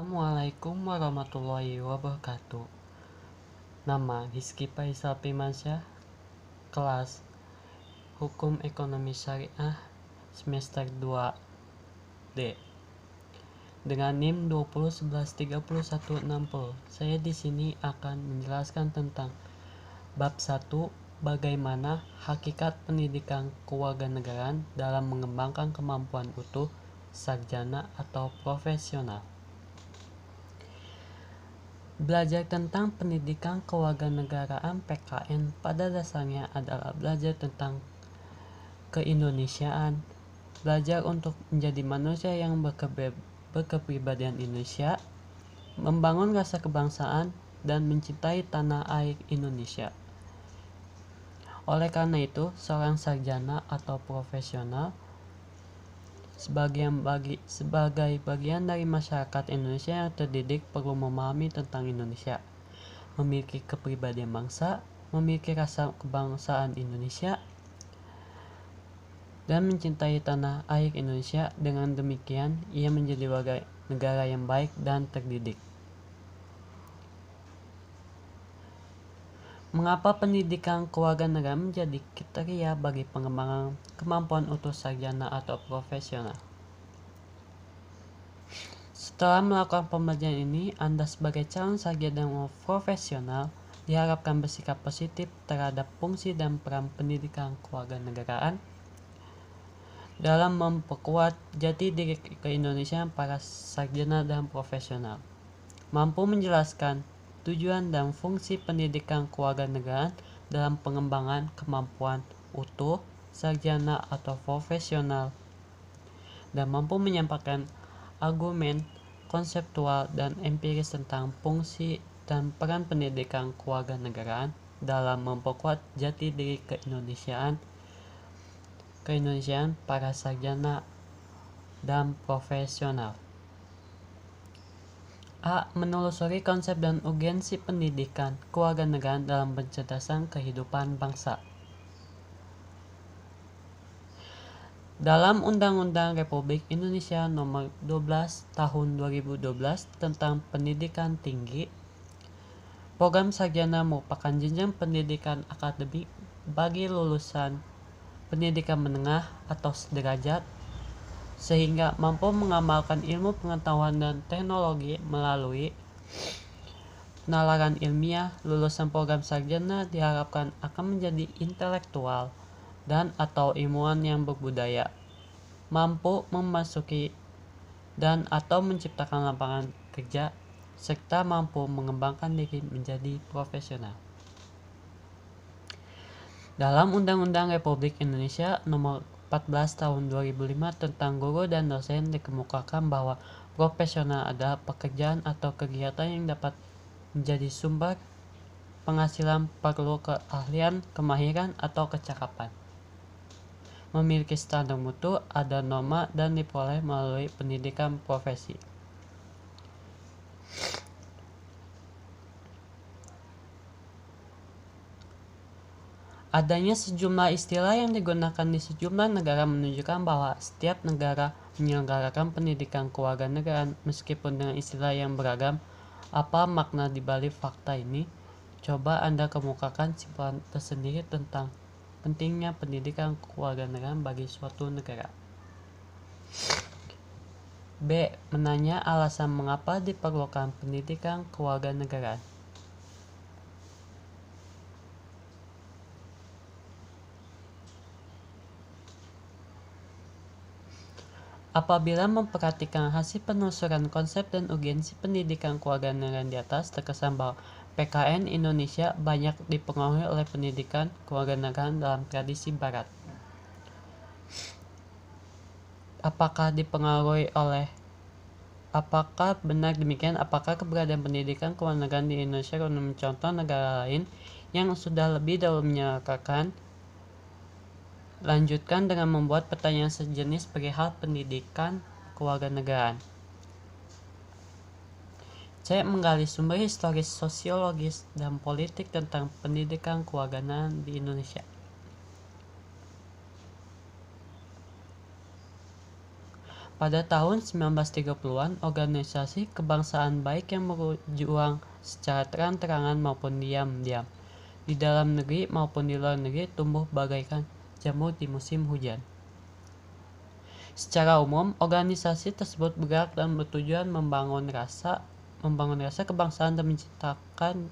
Assalamualaikum warahmatullahi wabarakatuh. Nama Rizky Faisal Firmansyah, kelas Hukum Ekonomi Syariah semester 2D. Dengan NIM 20113160. Saya di sini akan menjelaskan tentang bab 1, bagaimana hakikat pendidikan kewarganegaraan dalam mengembangkan kemampuan utuh, sarjana atau profesional. Belajar tentang pendidikan kewarganegaraan (PKN) pada dasarnya adalah belajar tentang keindonesiaan, belajar untuk menjadi manusia yang berkepribadian Indonesia, membangun rasa kebangsaan, dan mencintai tanah air Indonesia. Oleh karena itu, seorang sarjana atau profesional sebagai bagian dari masyarakat Indonesia yang terdidik perlu memahami tentang Indonesia, memiliki kepribadian bangsa, memiliki rasa kebangsaan Indonesia, dan mencintai tanah air Indonesia. Dengan demikian, ia menjadi warga negara yang baik dan terdidik. Mengapa pendidikan kewarganegaraan menjadi kriteria bagi pengembangan kemampuan utuh sarjana atau profesional? Setelah melakukan pembelajaran ini, Anda sebagai calon sarjana profesional diharapkan bersikap positif terhadap fungsi dan peran pendidikan kewarganegaraan dalam memperkuat jati diri keindonesiaan para sarjana dan profesional, mampu menjelaskan tujuan dan fungsi pendidikan kewarganegaraan dalam pengembangan kemampuan utuh, sarjana atau profesional, dan mampu menyampaikan argumen konseptual dan empiris tentang fungsi dan peran pendidikan kewarganegaraan dalam memperkuat jati diri keindonesiaan para sarjana dan profesional. A. Menelusuri konsep dan urgensi pendidikan kewarganegaraan dalam pencerdasan kehidupan bangsa. Dalam Undang-Undang Republik Indonesia Nomor 12 Tahun 2012 tentang Pendidikan Tinggi, program sarjana merupakan jenjang pendidikan akademik bagi lulusan pendidikan menengah atau sederajat, sehingga mampu mengamalkan ilmu pengetahuan dan teknologi melalui penalaran ilmiah. Lulusan program sarjana diharapkan akan menjadi intelektual dan atau ilmuwan yang berbudaya, mampu memasuki dan atau menciptakan lapangan kerja, serta mampu mengembangkan diri menjadi profesional. Dalam Undang-Undang Republik Indonesia Nomor 14 Tahun 2005 tentang Guru dan Dosen dikemukakan bahwa profesional adalah pekerjaan atau kegiatan yang dapat menjadi sumber penghasilan perlu keahlian, kemahiran, atau kecakapan, memiliki standar mutu, ada norma, dan diperoleh melalui pendidikan profesi. Adanya sejumlah istilah yang digunakan di sejumlah negara menunjukkan bahwa setiap negara menyelenggarakan pendidikan kewarganegaraan meskipun dengan istilah yang beragam. Apa makna di balik fakta ini? Coba Anda kemukakan kesimpulan tersendiri tentang pentingnya pendidikan kewarganegaraan bagi suatu negara. B. Menanya alasan mengapa diperlukan pendidikan kewarganegaraan. Apabila memperhatikan hasil penelusuran konsep dan urgensi pendidikan kewarganegaraan di atas, terkesan bahwa PKN Indonesia banyak dipengaruhi oleh pendidikan kewarganegaraan dalam tradisi Barat. Apakah benar demikian? Apakah keberadaan pendidikan kewarganegaraan di Indonesia guna mencontoh negara lain yang sudah lebih dahulu menyerahkan? Lanjutkan dengan membuat pertanyaan sejenis perihal pendidikan kewarganegaraan. C. Menggali sumber historis, sosiologis, dan politik tentang pendidikan kewarganegaraan di Indonesia. Pada tahun 1930-an, organisasi kebangsaan baik yang berjuang secara terang-terangan maupun diam-diam di dalam negeri maupun di luar negeri tumbuh bagaikan jamur di musim hujan. Secara umum, organisasi tersebut bergerak dan bertujuan membangun rasa kebangsaan dan menciptakan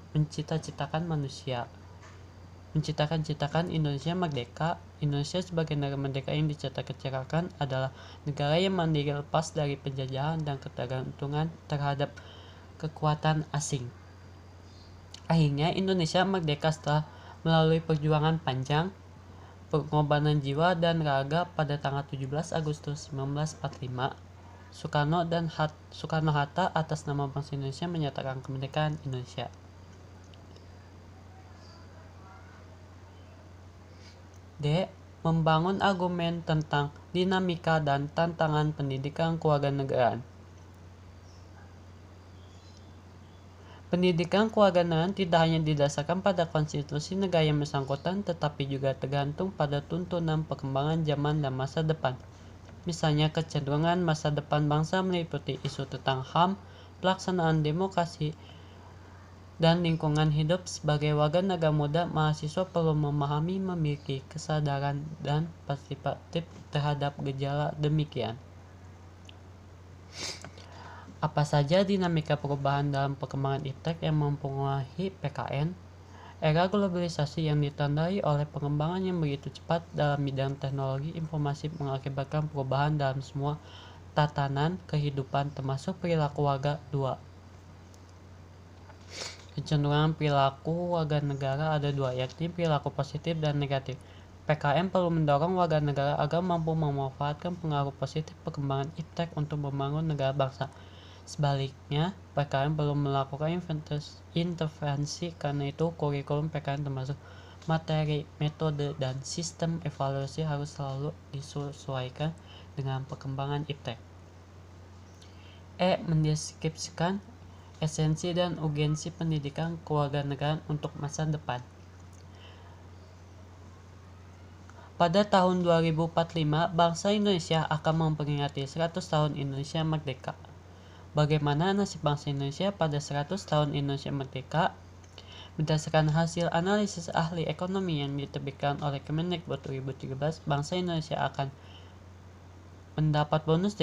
Indonesia merdeka. Indonesia sebagai negara merdeka yang dicatat kecerakan adalah negara yang mandiri lepas dari penjajahan dan ketergantungan terhadap kekuatan asing. Akhirnya Indonesia merdeka setelah melalui perjuangan panjang, pengorbanan jiwa dan raga. Pada tanggal 17 Agustus 1945, Soekarno-Hatta atas nama bangsa Indonesia menyatakan kemerdekaan Indonesia. D. Membangun argumen tentang dinamika dan tantangan pendidikan kewarganegaraan. Pendidikan kewarganegaraan tidak hanya didasarkan pada konstitusi negara yang bersangkutan, tetapi juga tergantung pada tuntunan perkembangan zaman dan masa depan. Misalnya, kecenderungan masa depan bangsa meliputi isu tentang HAM, pelaksanaan demokrasi, dan lingkungan hidup. Sebagai warga negara muda, mahasiswa perlu memahami, memiliki kesadaran dan partisipatif terhadap gejala demikian. Apa saja dinamika perubahan dalam perkembangan iptek yang mempengaruhi PKN? Era globalisasi yang ditandai oleh pengembangan yang begitu cepat dalam bidang teknologi informasi mengakibatkan perubahan dalam semua tatanan kehidupan termasuk perilaku warga. 2. Kecenderungan perilaku warga negara ada dua, yakni perilaku positif dan negatif. PKN perlu mendorong warga negara agar mampu memanfaatkan pengaruh positif perkembangan iptek untuk membangun negara bangsa. Sebaliknya, PKN perlu melakukan intervensi. Karena itu, kurikulum PKN termasuk materi, metode, dan sistem evaluasi harus selalu disesuaikan dengan perkembangan iptek. E. Mendeskripsikan esensi dan urgensi pendidikan kewarganegaraan untuk masa depan. Pada tahun 2045, bangsa Indonesia akan memperingati 100 tahun Indonesia merdeka. Bagaimana nasib bangsa Indonesia pada 100 tahun Indonesia merdeka? Berdasarkan hasil analisis ahli ekonomi yang diterbitkan oleh Kemendikbud 2013, bangsa Indonesia akan mendapat bonus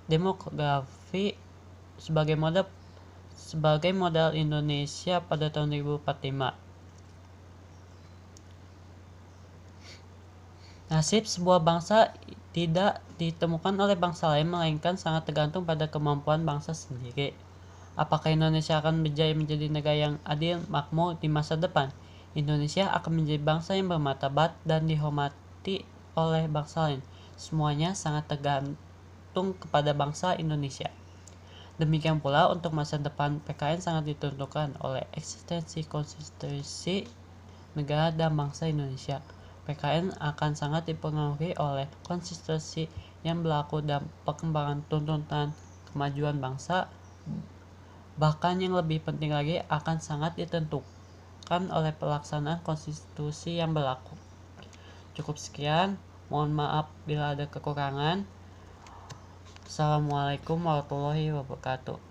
demografi sebagai modal Indonesia pada tahun 2045. Nasib sebuah bangsa tidak ditemukan oleh bangsa lain, melainkan sangat tergantung pada kemampuan bangsa sendiri. Apakah Indonesia akan berjaya menjadi negara yang adil, makmur di masa depan? Indonesia akan menjadi bangsa yang bermartabat dan dihormati oleh bangsa lain. Semuanya sangat tergantung kepada bangsa Indonesia. Demikian pula untuk masa depan PKN sangat ditentukan oleh eksistensi konstitusi negara dan bangsa Indonesia. PKN akan sangat dipengaruhi oleh konstitusi yang berlaku dan perkembangan tuntutan kemajuan bangsa. Bahkan yang lebih penting lagi, akan sangat ditentukan oleh pelaksanaan konstitusi yang berlaku. Cukup sekian, mohon maaf bila ada kekurangan. Assalamualaikum warahmatullahi wabarakatuh.